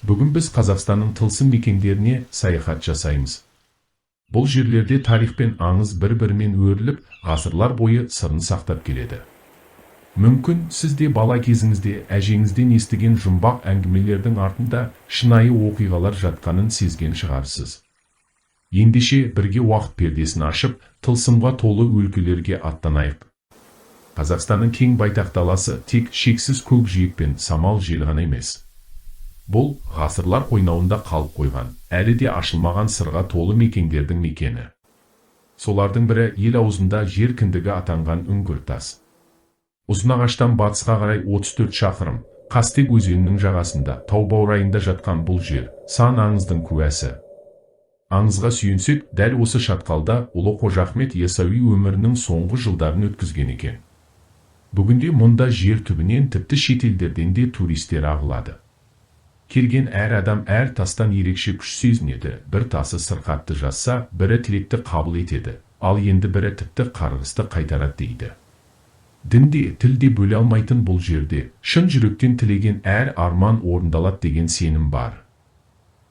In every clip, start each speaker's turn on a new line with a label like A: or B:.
A: Бүгін біз Қазақстанның тылсым мекендеріне саяхат жасаймыз. Бұл жерлерде тарих пен аңыз бір-бірімен өріліп, ғасырлар бойы сырын сақтап келеді. Мүмкін сіз де бала кезіңізде әжеңізден естіген жұмбақ әңгімелердің артында шынайы оқиғалар жатқанын сезген шығарсыз. Ендеше бірге уақыт пердесін ашып, тылсымға толы өлкелерге аттанайық. Қазақстанның кең байтақ даласы тек шексіз көкжиек пен самал жел ғана емес. Бұл ғасырлар қойнауында қалып қойған, әлі де ашылмаған сырға толы мекендердің мекені. Солардың бірі ел аузында жер кіндігі атанған Үңгіртас. Ұзынағаштан батысқа қарай 34 шақырым, Қастек өзенінің жағасында, тау баурайында жатқан бұл жер сан аңыздың куәсі. Аңызға сүйенсек, дәл осы шатқалда Ұлы Қожа Ахмет Яссауи өмірінің соңғы жылдарын өткізген екен. Бүгінде мұнда жер түбінен тіпті шетелдерден де туристер ағылады. Келген әр адам әр тастан ерекше күш сезінеді. Бір тасы сырқатты жазса, бірі тілекті қабыл етеді, ал енді бірі тіпті қарғысты қайтарады дейді. Дінде, тілде бөле алмайтын бұл жерде, шын жүректен тілеген әр арман орындалады деген сенім бар.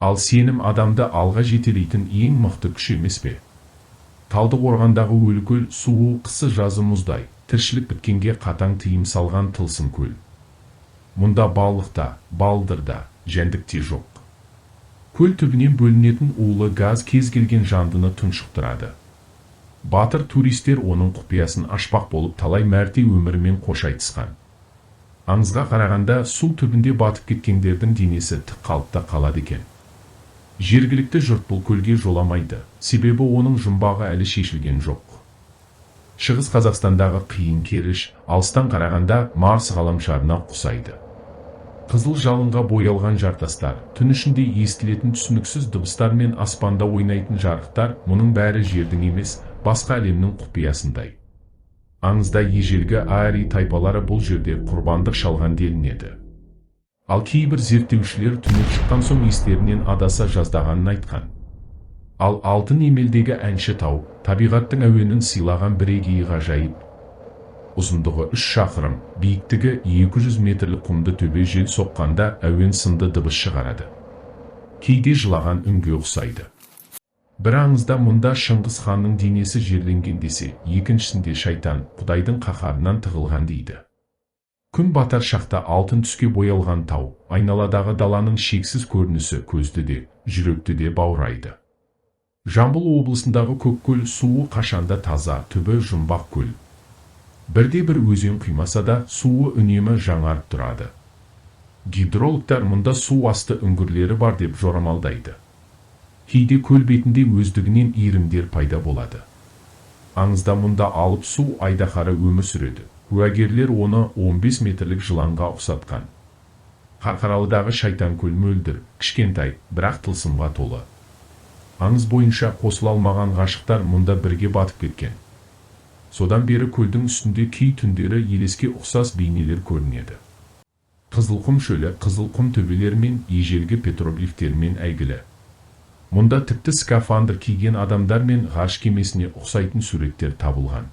A: Ал сенім адамды алға жетелейтін ең мықты күш емес пе? Талдықорғандағы өлкөл суы қысы жазы мұздай, тіршілік біткенге қатаң тыйым салған тылсым көл. Мұнда балықта, балдырда, жәндікте жоқ. Көл түбінен бөлінетін улы газ кез келген жандыны тұншықтырады. Батыр туристер оның құпиясын ашпақ болып талай мәрте өмірімен қош айтысқан. Аңызға қарағанда су түбінде батып кеткендердің денесі тік қалыпта қалады екен. Жергілікті жұрт бұл көлге жоламайды, себебі оның жұмбағы әлі шешілген жоқ. Шығыс Қазақстандағы қиын керіш, алыстан қарағанда Марс ғаламшарына ұқсайды. Қызыл жалынға боялған жартастар, түн ішінде естілетін түсініксіз дыбыстар мен аспанда ойнайтын жарықтар, мұның бәрі жердің емес, басқа әлемнің құпиясындай. Аңызда ежелгі ари тайпалары бұл жерде құрбандық шалған делінеді. Ал кейбір зерттеушілер түнеп шыққан соң естерінен адаса жаздағанын айтқан. Ал алтын емелдегі әнші тау, табиғаттың әуенін сыйлаған бірегей ғажайып. Ұзындығы 3 шақырым, биіктігі 200 метрлік құмды төбе жел соққанда әуен сынды дыбыс шығарады. Кейде жылаған үнге ұқсайды. Бір аңызда мұнда Шыңғыс ханның денесі жерленген десе, екіншісінде шайтан, Құдайдың қаһарынан тығылған дейді. Күн батар шақта алтын түске боялған тау, айналадағы даланың шексіз көрінісі көзді де, жүректі де баурайды. Жамбыл облысындағы Көккөл суы қашанда таза, түбі жұмбақ көл. Бірде бір өзен құймаса да суы үнемі жаңарып тұрады. Гидрологтар мұнда су асты үңгірлері бар деп жорамалдайды. Кейде көл бетінде өздігінен иірімдер пайда болады. Аңызда мұнда алып су айдаһары өмір сүреді. Куәгерлер оны 15 метрлік жыланға ұқсатқан. Қарқаралыдағы шайтан көл мөлдір, кішкентай, бірақ тылсымға толы. Аңыз бойынша қосыла алмаған ғашықтар мұнда бірге батып кеткен. Содан бері көлдің үстінде кей түндері елеске ұқсас бейнелер көрінеді. Қызылқұм шөлі қызылқұм төбелер мен ежелгі петроглифтермен әйгілі. Мұнда тіпті скафандр киген адамдар мен ғарыш кемесіне ұқсайтын суреттер табылған.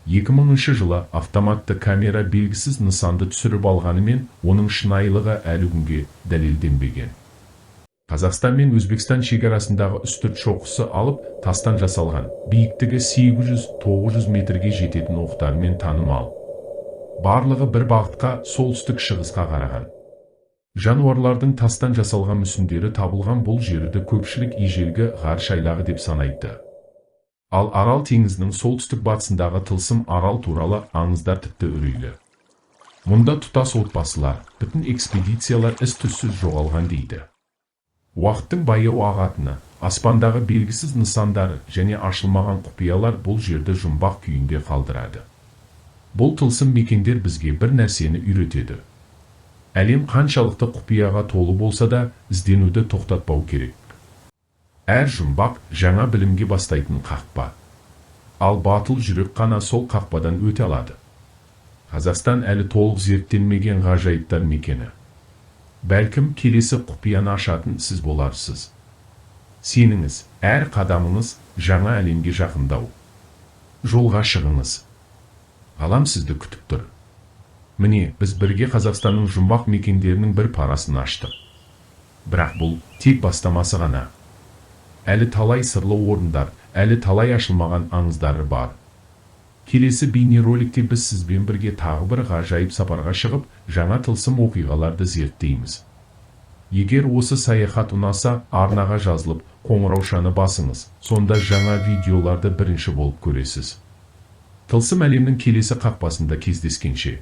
A: 2000 жылы автоматты камера белгісіз нысанды түсіріп алғанымен, оның шынайылығы әлі күнге дәлелденбеген. Қазақстан мен Өзбекстан шекарасындағы үстірт шоқысы алып, тастан жасалған, биіктігі 800-900 метрге жететін оқтармен танымал. Барлығы бір бағытқа, солтүстік шығысқа қараған. Жануарлардың тастан жасалған мүсіндері табылған бұл жерді көпшілік ежелгі ғарыш айлағы деп санайды. Ал Арал теңізінің солтүстік батысындағы тылсым арал туралы аңыздар тіпті үрейлі. Мұнда тұтас отбасылар, бүтін экспедициялар із-түзсіз жоғалған дейді. Уақыттың баяу ағатыны, аспандағы белгісіз нысандары және ашылмаған құпиялар бұл жерді жұмбақ күйінде қалдырады. Бұл тылсым мекендер бізге бір нәрсені үйретеді. Әлем қаншалықты құпияға толы болса да, ізденуді тоқтатпау керек. Әр жұмбақ жаңа білімге бастайтын қақпа. Ал батыл жүрек қана сол қақпадан өте алады. Қазақстан әлі толық зерттелмеген ғажайыптар мекені. Бәлкім келесі құпияны ашатын сіз боларсыз. Сеніңіз, әр қадамыңыз жаңа әлемге жақындау. Жолға шығыңыз. Ғалам сізді күтіп тұр. Міне, біз бірге Қазақстанның жұмбақ мекендерінің бір парасын аштық. бірақ бұл тек бастамасы ғана. Әлі талай сырлы орындар, әлі талай ашылмаған аңыздары бар. Келесі бейнероликте біз сізбен бірге тағы бір ғажайып сапарға шығып, жаңа тылсым оқиғаларды зерттейміз. Егер осы саяхат ұнаса, арнаға жазылып, қоңыраушаны басыңыз, сонда жаңа видеоларды бірінші болып көресіз. Тылсым әлемнің келесі қақпасында кездескенше.